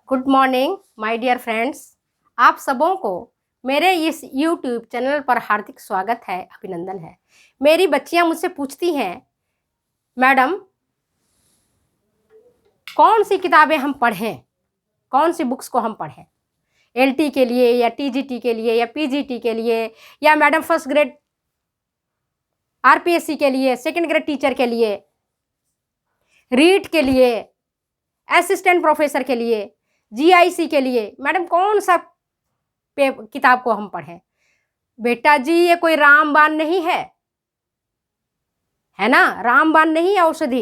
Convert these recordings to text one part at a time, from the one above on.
Good morning my dear friends. आप सबों को मेरे इस यूट्यूब चैनल पर हार्दिक स्वागत है, अभिनंदन है। मेरी बच्चियां मुझसे पूछती हैं, मैडम कौन सी किताबें हम पढ़ें, कौन सी बुक्स को हम पढ़ें, एलटी के लिए या टीजीटी के लिए या पीजीटी के लिए या मैडम फर्स्ट ग्रेड आरपीएससी के लिए, सेकंड ग्रेड टीचर के लिए, रीट के लिए, असिस्टेंट प्रोफेसर के लिए, जीआईसी के लिए, मैडम कौन सा किताब को हम पढ़ें। बेटा जी ये कोई रामबाण नहीं है ना, रामबाण नहीं है औषधि।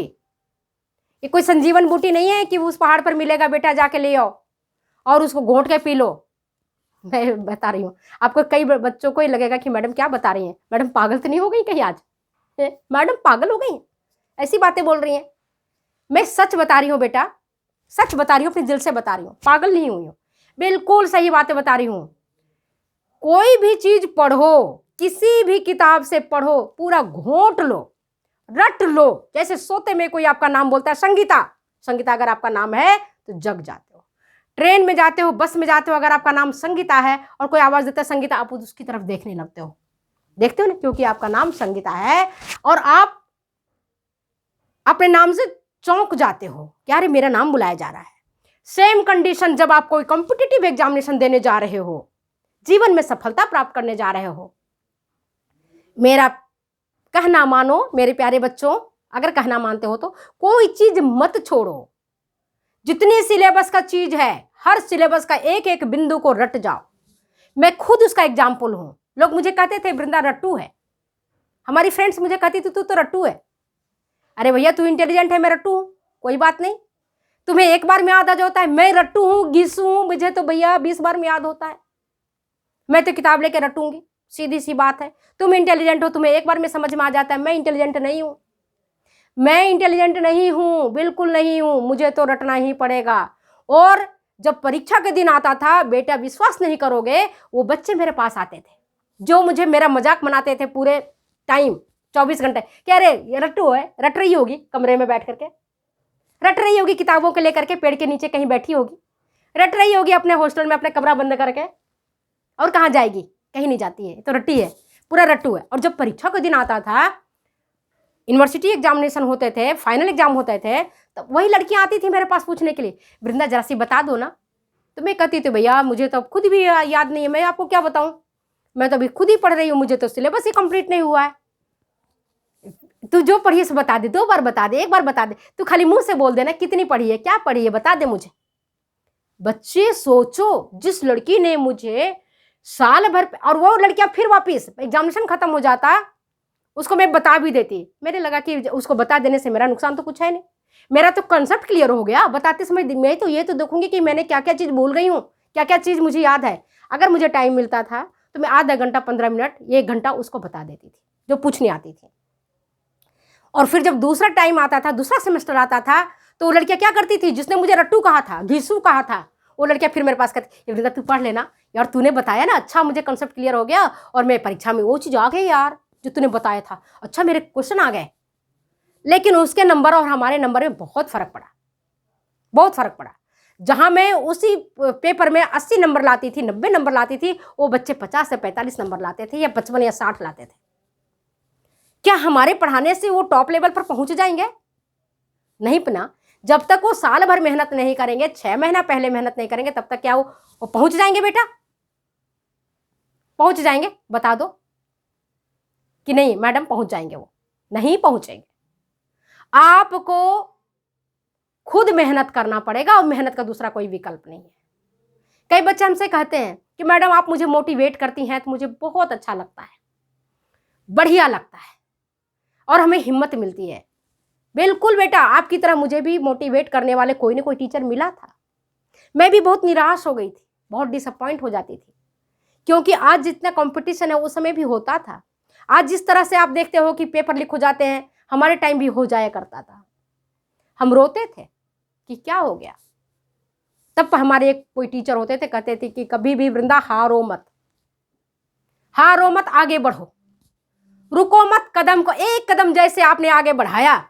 ये कोई संजीवन बूटी नहीं है कि उस पहाड़ पर मिलेगा, बेटा जाके ले आओ और उसको घोंट के पी लो। मैं बता रही हूँ आपको, कई बच्चों को ही लगेगा कि मैडम क्या बता रही हैं, मैडम पागल तो नहीं हो गई कहीं आज, मैडम पागल हो गई, ऐसी बातें बोल रही हैं। मैं सच बता रही हूँ बेटा, सच बता रही हूँ, अपने दिल से बता रही हूँ, पागल नहीं हुई हूँ, बिल्कुल सही बातें बता रही हूँ। कोई भी चीज पढ़ो, किसी भी किताब से पढ़ो, पूरा घोंट लो, रट लो। जैसे सोते में कोई आपका नाम बोलता है संगीता, संगीता अगर आपका नाम है तो जग जाते हो। ट्रेन में जाते हो, बस में जाते हो, अगर आपका नाम संगीता है और कोई आवाज देता है संगीता, आप उसकी तरफ देखने लगते हो, देखते हो ना, क्योंकि आपका नाम संगीता है और आप अपने नाम से चौंक जाते हो कि अरे मेरा नाम बुलाया जा रहा है। सेम कंडीशन जब आप कोई कॉम्पिटिटिव एग्जामिनेशन देने जा रहे हो, जीवन में सफलता प्राप्त करने जा रहे हो, मेरा कहना मानो मेरे प्यारे बच्चों, अगर कहना मानते हो तो कोई चीज मत छोड़ो। जितनी सिलेबस का चीज है, हर सिलेबस का एक एक बिंदु को रट जाओ। मैं खुद उसका एग्जाम्पल हूं। लोग मुझे कहते थे वृंदा रट्टू है, हमारी फ्रेंड्स मुझे कहती थी तू तो रट्टू है। अरे भैया तू इंटेलिजेंट है, मैं रट्टू हूं, कोई बात नहीं। तुम्हें एक बार में याद आ जाता है मैं रट्टू हूं, घिसू हूं, मुझे तो भैया 20 बार में याद होता है। मैं तो किताब लेके रटूंगी, सीधी सी बात है। तुम इंटेलिजेंट हो, तुम्हें एक बार में समझ में आ जाता है। मैं इंटेलिजेंट नहीं हूं, मैं इंटेलिजेंट नहीं हूं, बिल्कुल नहीं हूं, मुझे तो रटना ही पड़ेगा। और जब परीक्षा के दिन आता था बेटा, विश्वास नहीं करोगे, वो बच्चे मेरे पास आते थे जो मुझे मेरा मजाक बनाते थे पूरे टाइम, 24 घंटे। कह रहे ये रट्टू है, रट रही होगी कमरे में बैठ करके, रट रही होगी किताबों के लेकर के, पेड़ के नीचे कहीं बैठी होगी, रट रही होगी अपने हॉस्टल में अपने कमरा बंद करके, और कहाँ जाएगी, कहीं नहीं जाती है, तो रट्टी है, पूरा रट्टू है। और जब परीक्षा का दिन आता था, यूनिवर्सिटी एग्जामिनेशन होते थे, फाइनल एग्जाम होते थे, तो वही लड़कियां आती थी मेरे पास पूछने के लिए, वृंदा जरा सी बता दो ना। तो मैं कहती थी भैया मुझे तो खुद भी याद नहीं है, मैं आपको क्या बताऊं, मैं तो अभी खुद ही पढ़ रही हूँ, मुझे तो सिलेबस ही कंप्लीट नहीं हुआ है। तू जो पढ़ी से बता दे, 2 बार बता दे, 1 बार बता दे, तू खाली मुंह से बोल देना कितनी पढ़ी है, क्या पढ़ी है, बता दे मुझे। बच्चे सोचो, जिस लड़की ने मुझे साल भर, और वो लड़कियां फिर वापिस एग्जामिनेशन खत्म हो जाता उसको मैं बता भी देती, मेरे लगा कि उसको बता देने से मेरा नुकसान तो कुछ है नहीं, मेरा तो कंसेप्ट क्लियर हो गया। बताते समय मैं तो ये तो देखूंगी कि मैंने क्या क्या चीज भूल गई हूँ, क्या क्या चीज मुझे याद है। अगर मुझे टाइम मिलता था तो मैं आधा घंटा, 15 मिनट, 1 घंटा उसको बता देती थी जो पूछनी आती थी। और फिर जब दूसरा टाइम आता था, दूसरा सेमेस्टर आता था, तो वो लड़कियां क्या करती थी, जिसने मुझे रट्टू कहा था, घिसू कहा था, वो लड़कियां फिर मेरे पास कहती वृंदा तू पढ़ लेना यार, तूने बताया ना, अच्छा मुझे कंसेप्ट क्लियर हो गया और मैं परीक्षा में वो चीज आ गई यार जो तूने बताया था, अच्छा मेरे क्वेश्चन आ गए। लेकिन उसके नंबर और हमारे नंबर में बहुत फर्क पड़ा, बहुत फर्क पड़ा। जहां मैं उसी पेपर में 80 नंबर लाती थी, 90 नंबर लाती थी, वो बच्चे 50 से 45 नंबर लाते थे, या 55 या 60 लाते थे। क्या हमारे पढ़ाने से वो टॉप लेवल पर पहुंच जाएंगे? नहीं पना। जब तक वो साल भर मेहनत नहीं करेंगे, 6 महीना पहले मेहनत नहीं करेंगे, तब तक क्या वो पहुंच जाएंगे बेटा? पहुंच जाएंगे? बता दो कि नहीं मैडम पहुंच जाएंगे? वो नहीं पहुंचेंगे। आपको खुद मेहनत करना पड़ेगा और मेहनत का दूसरा कोई विकल्प नहीं है। कई बच्चे हमसे कहते हैं कि मैडम आप मुझे मोटिवेट करती हैं तो मुझे बहुत अच्छा लगता है, बढ़िया लगता है और हमें हिम्मत मिलती है। बिल्कुल बेटा, आपकी तरह मुझे भी मोटिवेट करने वाले कोई ना कोई टीचर मिला था। मैं भी बहुत निराश हो गई थी, बहुत डिसअपॉइंट हो जाती थी, क्योंकि आज जितना कंपटीशन है उस समय भी होता था। आज जिस तरह से आप देखते हो कि पेपर लीक हो जाते हैं, हमारे टाइम भी हो जाया करता था। हम रोते थे कि क्या हो गया। तब हमारे एक कोई टीचर होते थे, कहते थे कि कभी भी वृंदा हारो मत, हारो मत, आगे बढ़ो, रुको मत, कदम को एक कदम जैसे आपने आगे बढ़ाया,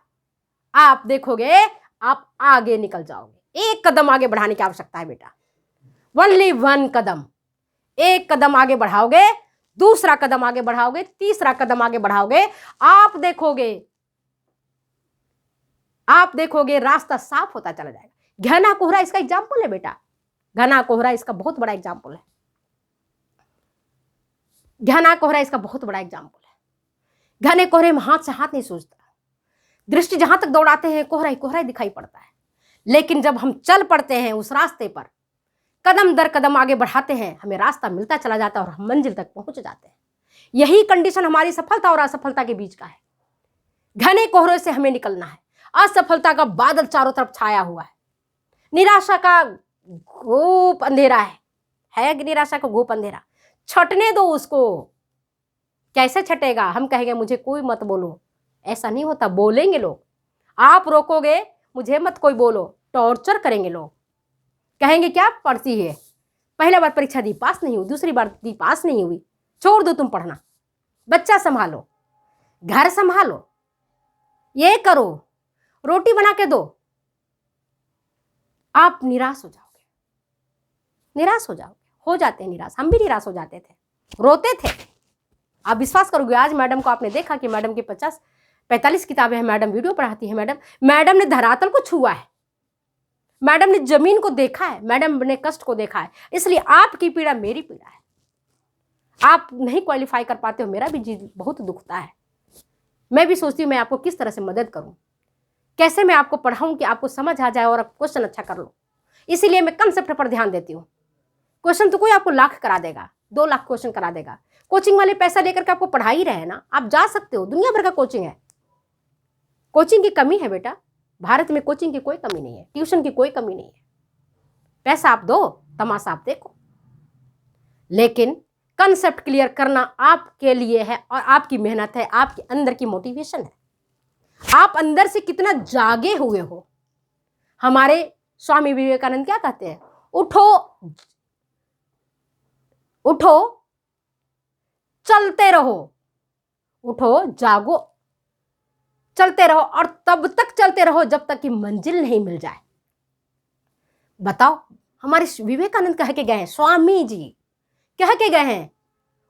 आप देखोगे आप आगे निकल जाओगे, एक कदम आगे बढ़ाने की आवश्यकता है बेटा, ओनली वन कदम। एक कदम आगे बढ़ाओगे, दूसरा कदम आगे बढ़ाओगे, तीसरा कदम आगे बढ़ाओगे, आप देखोगे रास्ता साफ होता चला जाएगा। घना कोहरा इसका एग्जाम्पल है बेटा, घना कोहरा इसका बहुत बड़ा एग्जाम्पल है, घना कोहरा इसका बहुत बड़ा एग्जाम्पल है। घने कोहरे में हाथ से हाथ नहीं सूझता, दृष्टि जहां तक दौड़ाते हैं कोहरा ही कोहरा दिखाई पड़ता है। लेकिन जब हम चल पड़ते हैं उस रास्ते पर, कदम दर कदम आगे बढ़ाते हैं, हमें रास्ता मिलता चला जाता है और हम मंजिल तक पहुंच जाते हैं। यही कंडीशन हमारी सफलता और असफलता के बीच का है। घने कोहरे से हमें निकलना है। असफलता का बादल चारों तरफ छाया हुआ है, निराशा का घोप अंधेरा है निराशा का घोप अंधेरा। छटने दो उसको। कैसे छटेगा? हम कहेंगे मुझे कोई मत बोलो, ऐसा नहीं होता, बोलेंगे लोग। आप रोकोगे मुझे मत कोई बोलो, टॉर्चर करेंगे लोग, कहेंगे क्या पढ़ती है, पहला बार परीक्षा दी पास नहीं हुई, दूसरी बार दी पास नहीं हुई, छोड़ दो तुम पढ़ना, बच्चा संभालो, घर संभालो, ये करो, रोटी बना के दो। आप निराश हो जाओगे, निराश हो जाओगे, हो जाते हैं निराश। हम भी निराश हो जाते थे, रोते थे। आप विश्वास करोगे, आज मैडम को आपने देखा कि मैडम की 50-45 किताबें हैं, मैडम वीडियो पढ़ाती है, मैडम ने धरातल को छुआ है, मैडम ने जमीन को देखा है, मैडम ने कष्ट को देखा है। इसलिए आपकी पीड़ा मेरी पीड़ा है। आप नहीं क्वालिफाई कर पाते हो, मेरा भी जी बहुत दुखता है। मैं भी सोचती हूँ मैं आपको किस तरह से मदद करूँ, कैसे मैं आपको पढ़ाऊँ कि आपको समझ आ जाए और आप क्वेश्चन अच्छा कर लो। इसीलिए मैं कंसेप्ट पर ध्यान देती हूँ। क्वेश्चन तो कोई आपको लाख करा देगा, 2 लाख क्वेश्चन करा देगा, कोचिंग वाले पैसा लेकर के आपको पढ़ा ही रहे ना, आप जा सकते हो, दुनिया भर का कोचिंग है। कोचिंग की कमी है बेटा, भारत में कोचिंग की कोई कमी नहीं है, ट्यूशन की कोई कमी नहीं है। पैसा आप दो, तमाशा आप देखो। लेकिन कंसेप्ट क्लियर करना आपके लिए है और आपकी मेहनत है, आपके अंदर की मोटिवेशन है, आप अंदर से कितना जागे हुए हो। हमारे स्वामी विवेकानंद क्या कहते हैं? उठो, उठो, चलते रहो, उठो, जागो, चलते रहो, और तब तक चलते रहो जब तक कि मंजिल नहीं मिल जाए। बताओ, हमारे विवेकानंद कह के गए हैं, स्वामी जी कह के गए हैं,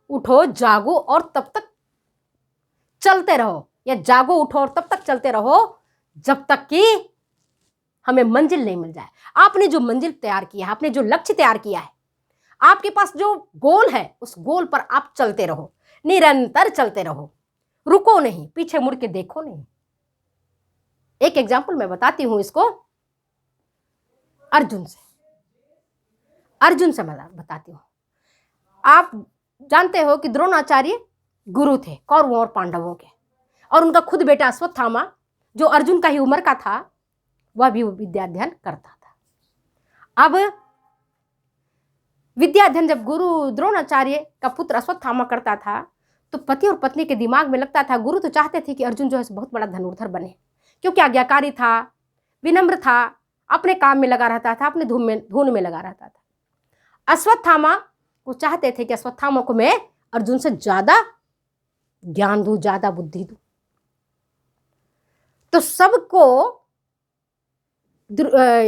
उठो, जागो और तब तक चलते रहो, या जागो, उठो और तब तक चलते रहो जब तक कि हमें मंजिल नहीं मिल जाए। आपने जो मंजिल तैयार किया है, आपने जो लक्ष्य तैयार किया है, आपके पास जो गोल है, उस गोल पर आप चलते रहो, निरंतर चलते रहो, रुको नहीं, पीछे मुड़ के देखो नहीं। एक एग्जाम्पल मैं बताती हूं इसको, अर्जुन से मैं बताती हूं। आप जानते हो कि द्रोणाचार्य गुरु थे कौरवों और पांडवों के, और उनका खुद बेटा अश्वत्थामा जो अर्जुन का ही उम्र का था, वह भी विद्या अध्ययन करता था। अब विद्या अध्ययन जब गुरु द्रोणाचार्य का पुत्र अश्वत्थामा करता था, तो पति और पत्नी के दिमाग में लगता था, गुरु तो चाहते थे कि अर्जुन जो है बहुत बड़ा धनुर्धर बने, क्योंकि आज्ञाकारी था, विनम्र था, अपने काम में लगा रहता था, अपने धुन में लगा रहता था। अश्वत्थामा को चाहते थे कि अश्वत्थामा को मैं अर्जुन से ज्यादा ज्ञान दूं, ज्यादा बुद्धि दूं। तो सबको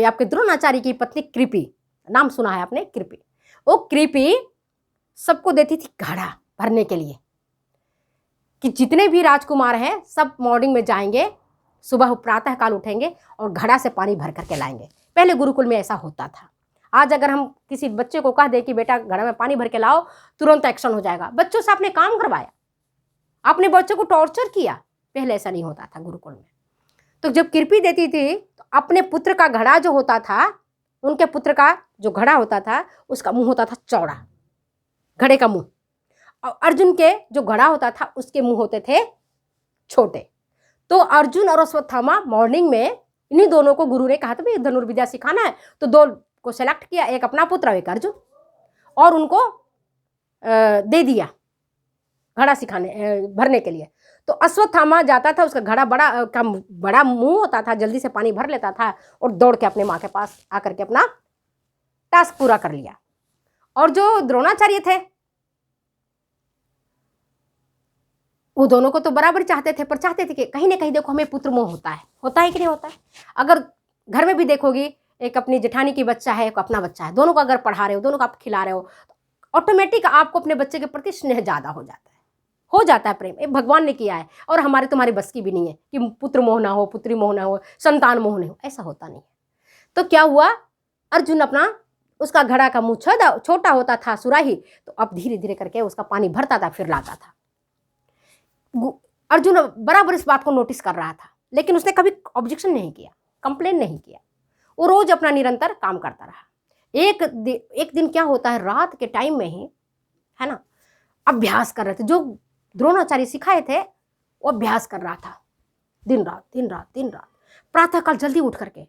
आपके द्रोणाचार्य की पत्नी कृपि, नाम सुना है आपने, कृपि, वो कृपि सबको देती थी घड़ा भरने के लिए, कि जितने भी राजकुमार हैं सब मॉर्निंग में जाएंगे, सुबह प्रातः काल उठेंगे और घड़ा से पानी भर करके लाएंगे। पहले गुरुकुल में ऐसा होता था। आज अगर हम किसी बच्चे को कह दें कि बेटा घड़ा में पानी भर के लाओ, तुरंत एक्शन हो जाएगा। बच्चों से आपने काम करवाया, आपने बच्चों को टॉर्चर किया। पहले ऐसा नहीं होता था गुरुकुल में। तो जब कृपि देती थी तो अपने पुत्र का घड़ा जो होता था, उनके पुत्र का जो घड़ा होता था, उसका मुंह होता था चौड़ा, घड़े का मुंह, और अर्जुन के जो घड़ा होता था उसके मुंह होते थे छोटे। तो अर्जुन और अश्वत्थामा मॉर्निंग में, इन्हीं दोनों को गुरु ने कहा था भाई धनुर्विद्या सिखाना है, तो 2 को सेलेक्ट किया, एक अपना पुत्र और एक अर्जुन, और उनको दे दिया घड़ा सिखाने भरने के लिए। तो अश्वत्थामा जाता था, उसका घड़ा बड़ा मुंह होता था, जल्दी से पानी भर लेता था और दौड़ के अपने माँ के पास आकर के अपना टास्क पूरा कर लिया। और जो द्रोणाचार्य थे, वो दोनों को तो बराबर चाहते थे, पर चाहते थे कि कहीं ना कहीं देखो हमें पुत्र मोह होता है कि नहीं होता है। अगर घर में भी देखोगी, एक अपनी जेठानी की बच्चा है, एक अपना बच्चा है, दोनों को अगर पढ़ा रहे हो, दोनों को आप खिला रहे हो, तो ऑटोमेटिक आपको अपने बच्चे के प्रति स्नेह ज़्यादा हो जाता है प्रेम। ये भगवान ने किया है, और हमारे तुम्हारी बस की भी नहीं है कि पुत्र मोह ना हो, पुत्री मोह ना हो, संतान मोह नहीं हो, ऐसा होता नहीं है। तो क्या हुआ, अर्जुन अपना, उसका घड़ा का मुंह छोटा होता था सुराही, तो अब धीरे धीरे करके उसका पानी भरता था, फिर लाता था। अर्जुन बराबर इस बात को नोटिस कर रहा था, लेकिन उसने कभी ऑब्जेक्शन नहीं किया, कंप्लेन नहीं किया। वो रोज अपना निरंतर काम करता रहा। एक दिन क्या होता है, रात के टाइम में ही, है ना, अभ्यास कर रहे थे, जो द्रोणाचार्य सिखाए थे वो अभ्यास कर रहा था, दिन रात दिन रात दिन रात। प्रातःकाल जल्दी उठ करके,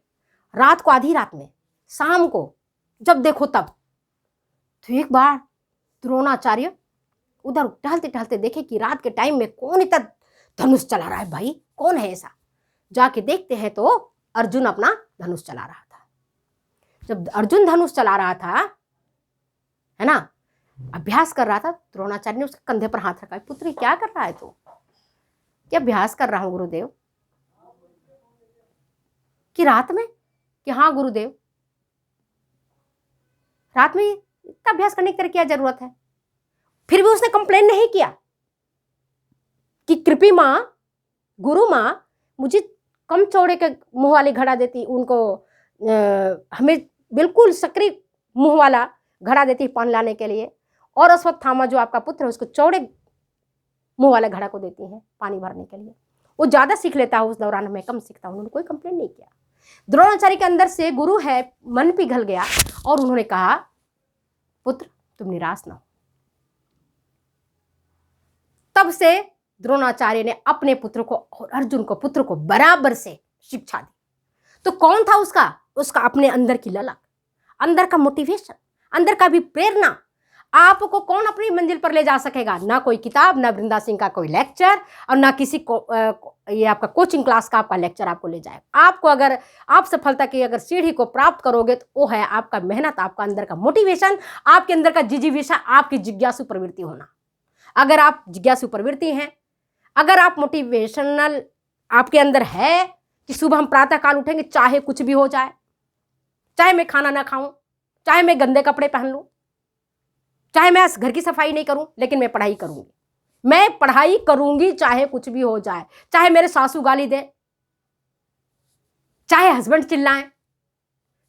रात को आधी रात में, शाम को जब देखो तब। तो एक बार द्रोणाचार्य उधर टहलते टहलते देखे कि रात के टाइम में कौन इतना धनुष चला रहा है, भाई कौन है ऐसा। जाके देखते हैं तो अर्जुन अपना धनुष चला रहा था। जब अर्जुन धनुष चला रहा था, है ना, अभ्यास कर रहा था, द्रोणाचार्य ने उसके कंधे पर हाथ रखा, पुत्री क्या कर रहा है तू? क्या अभ्यास कर रहा हूं गुरुदेव। कि रात में? कि हाँ गुरुदेव, रात में इतना अभ्यास करने की क्या जरूरत है? फिर भी उसने कंप्लेन नहीं किया कि कृपी माँ, गुरु माँ, मुझे कम चौड़े के मुंह वाली घड़ा देती, उनको हमें बिल्कुल सकरी मुंह वाला घड़ा देती पानी लाने के लिए, और अश्वत्थामा जो आपका पुत्र है उसको चौड़े मुंह वाले घड़ा को देती है पानी भरने के लिए। वो ज्यादा सीख लेता है उस दौरान, मैं कम सीखता हूँ। उन्होंने कोई कंप्लेन नहीं किया। द्रोणाचार्य के अंदर से गुरु है, मन पिघल गया, और उन्होंने कहा, पुत्र तुम निराश ना हो। तब से द्रोणाचार्य ने अपने पुत्र को और अर्जुन को, पुत्र को बराबर से शिक्षा दी। तो कौन था उसका अपने अंदर की ललक, अंदर का मोटिवेशन, अंदर का भी प्रेरणा। आपको कौन अपनी मंजिल पर ले जा सकेगा? ना कोई किताब, ना वृंदा सिंह का कोई लेक्चर, और ना किसी को ये आपका कोचिंग क्लास का आपका लेक्चर आपको ले जाएगा। आपको अगर आप सफलता की अगर सीढ़ी को प्राप्त करोगे तो वो है आपका मेहनत, आपका अंदर का मोटिवेशन, आपके अंदर का जिजीविषा, आपकी जिज्ञासु प्रवृत्ति होना। अगर आप जिज्ञासु प्रवृत्ति हैं, अगर आप मोटिवेशनल आपके अंदर है कि सुबह हम प्रातः काल उठेंगे, चाहे कुछ भी हो जाए, चाहे मैं खाना ना खाऊं, चाहे मैं गंदे कपड़े पहन लूं, चाहे मैं घर की सफाई नहीं करूं, लेकिन मैं पढ़ाई करूंगी, मैं पढ़ाई करूंगी चाहे कुछ भी हो जाए, चाहे मेरे सासू गाली दे, चाहे हस्बैंड चिल्लाएं,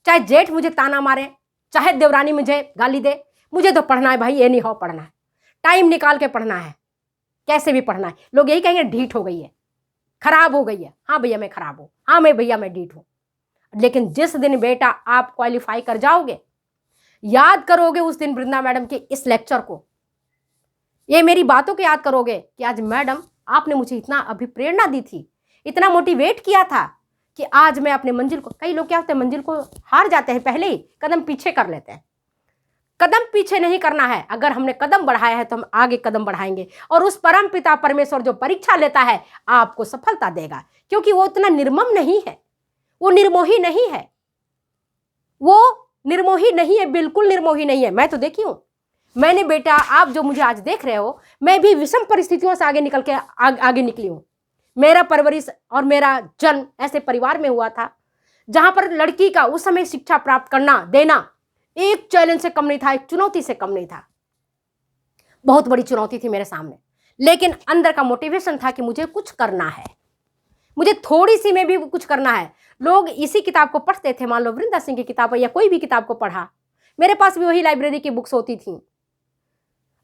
चाहे जेठ मुझे ताना मारे, चाहे देवरानी मुझे गाली दे, मुझे तो पढ़ना है भाई, ये नहीं हो पढ़ना है, टाइम निकाल के पढ़ना है, कैसे भी पढ़ना है। लोग यही कहेंगे ढीठ हो गई है, खराब हो गई है। हाँ भैया मैं खराब हूं, हाँ मैं भैया मैं ढीठ हूं। लेकिन जिस दिन बेटा आप क्वालिफाई कर जाओगे, याद करोगे उस दिन वृंदा मैडम के इस लेक्चर को, ये मेरी बातों को याद करोगे कि आज मैडम आपने मुझे इतना अभिप्रेरणा दी थी, इतना मोटिवेट किया था कि आज मैं अपने मंजिल को, कई लोग क्या होते हैं मंजिल को हार जाते हैं, पहले ही कदम पीछे कर लेते हैं। कदम पीछे नहीं करना है, अगर हमने कदम बढ़ाया है तो हम आगे कदम बढ़ाएंगे, और उस परम पिता परमेश्वर जो परीक्षा लेता है आपको सफलता देगा, क्योंकि वो उतना निर्मम नहीं है, वो निर्मोही नहीं है, वो निर्मोही नहीं है, बिल्कुल निर्मोही नहीं है। मैं तो देखी हूं, मैंने बेटा, आप जो मुझे आज देख रहे हो, मैं भी विषम परिस्थितियों से आगे निकल के आगे निकली हूं। मेरा परवरिश और मेरा जन्म ऐसे परिवार में हुआ था जहां पर लड़की का उस समय शिक्षा प्राप्त करना देना एक चैलेंज से कम नहीं था, एक चुनौती से कम नहीं था, बहुत बड़ी चुनौती थी मेरे सामने। लेकिन अंदर का मोटिवेशन था कि मुझे कुछ करना है, मुझे थोड़ी सी में भी कुछ करना है। लोग इसी किताब को पढ़ते थे, मान लो वृंदा सिंह की किताब या कोई भी किताब को पढ़ा, मेरे पास भी वही लाइब्रेरी की बुक्स होती थी,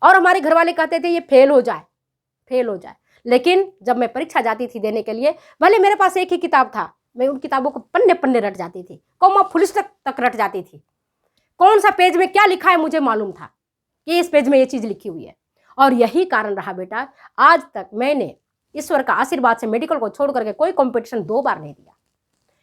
और हमारे घर वाले कहते थे ये फेल हो जाए, फेल हो जाए। लेकिन जब मैं परीक्षा जाती थी देने के लिए, भले मेरे पास एक ही किताब था, मैं उन किताबों को पन्ने पन्ने रट जाती थी, कॉमा फुल स्टॉप तक रट जाती थी। कौन सा पेज में क्या लिखा है मुझे मालूम था कि इस पेज में ये चीज लिखी हुई है। और यही कारण रहा बेटा, आज तक मैंने ईश्वर का आशीर्वाद से मेडिकल को छोड़ करके कोई कंपटीशन 2 बार नहीं दिया।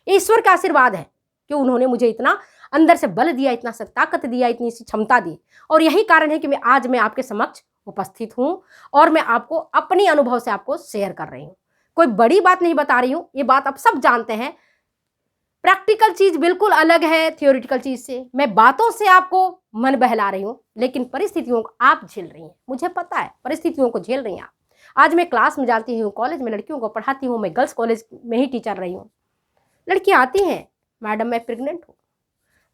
ईश्वर का आशीर्वाद है कि उन्होंने मुझे इतना अंदर से बल दिया, इतना से ताकत दिया, इतनी सी क्षमता दी। और यही कारण है कि आज मैं आपके समक्ष उपस्थित हूं और मैं आपको अपनी अनुभव से आपको शेयर कर रही हूं। कोई बड़ी बात नहीं बता रही हूं, ये बात आप सब जानते हैं। प्रैक्टिकल चीज बिल्कुल अलग है थियोरिटिकल चीज से। मैं बातों से आपको मन बहला रही हूं, लेकिन परिस्थितियों को आप झेल रही हैं, मुझे पता है परिस्थितियों को झेल रही हैं आप। आज मैं क्लास में जाती हूँ, कॉलेज में लड़कियों को पढ़ाती हूँ, मैं गर्ल्स कॉलेज में ही टीचर रही हूँ। लड़कियाँ आती हैं, मैडम मैं प्रेग्नेंट हूँ,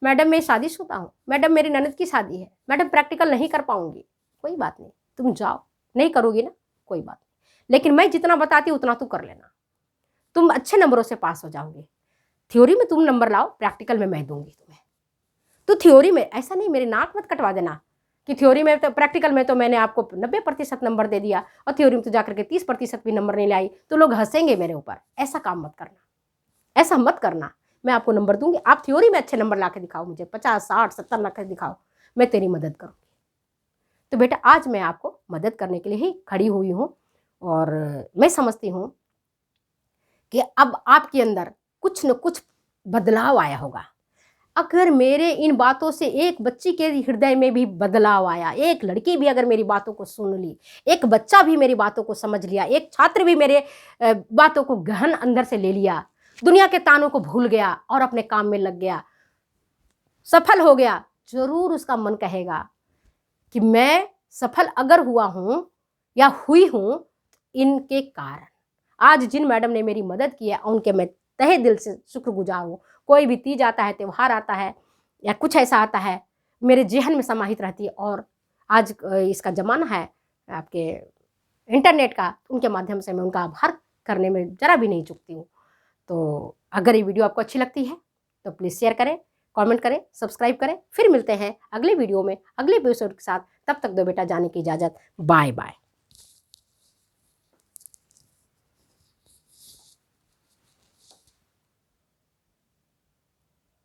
मैडम मैं शादीशुदा हूँ, मैडम मेरी ननद की शादी है, मैडम प्रैक्टिकल नहीं कर पाऊंगी, कोई बात नहीं, तुम जाओ, नहीं करोगी ना कोई बात नहीं, लेकिन मैं जितना बताती हूँ उतना तू कर लेना, तुम अच्छे नंबरों से पास हो जाओगे। थ्योरी में तुम नंबर लाओ, प्रैक्टिकल में मैं दूंगी तुम्हें। तो थ्योरी में ऐसा नहीं, मेरी नाक मत कटवा देना कि थ्योरी में तो, प्रैक्टिकल में तो मैंने आपको 90% नंबर दे दिया और थ्योरी में तो जाकर के 30% भी नंबर नहीं लाई तो लोग हंसेंगे मेरे ऊपर। ऐसा काम मत करना, ऐसा मत करना। मैं आपको नंबर दूंगी, आप थ्योरी में अच्छे नंबर ला के दिखाओ, मुझे 50, 60, 70 ला के दिखाओ, मैं तेरी मदद करूँगी। तो बेटा आज मैं आपको मदद करने के लिए ही खड़ी हुई हूँ और मैं समझती हूँ कि अब आपके अंदर कुछ न कुछ बदलाव आया होगा। अगर मेरे इन बातों से एक बच्ची के हृदय में भी बदलाव आया, एक लड़की भी अगर मेरी बातों को सुन ली, एक बच्चा भी मेरी बातों को समझ लिया, एक छात्र भी मेरे बातों को गहन अंदर से ले लिया, दुनिया के तानों को भूल गया और अपने काम में लग गया, सफल हो गया, जरूर उसका मन कहेगा कि मैं सफल अगर हुआ हूं या हुई हूं इनके कारण। आज जिन मैडम ने मेरी मदद की है उनके मैं तहे दिल से शुक्रगुजार हूँ। कोई भी तीज आता है, त्यौहार आता है या कुछ ऐसा आता है, मेरे जेहन में समाहित रहती है। और आज इसका ज़माना है आपके इंटरनेट का, उनके माध्यम से मैं उनका आभार करने में ज़रा भी नहीं चूकती हूँ। तो अगर ये वीडियो आपको अच्छी लगती है तो प्लीज़ शेयर करें, कमेंट करें, सब्सक्राइब करें। फिर मिलते हैं अगले वीडियो में अगले एपिसोड के साथ। तब तक दो बेटा जाने की इजाज़त। Bye bye.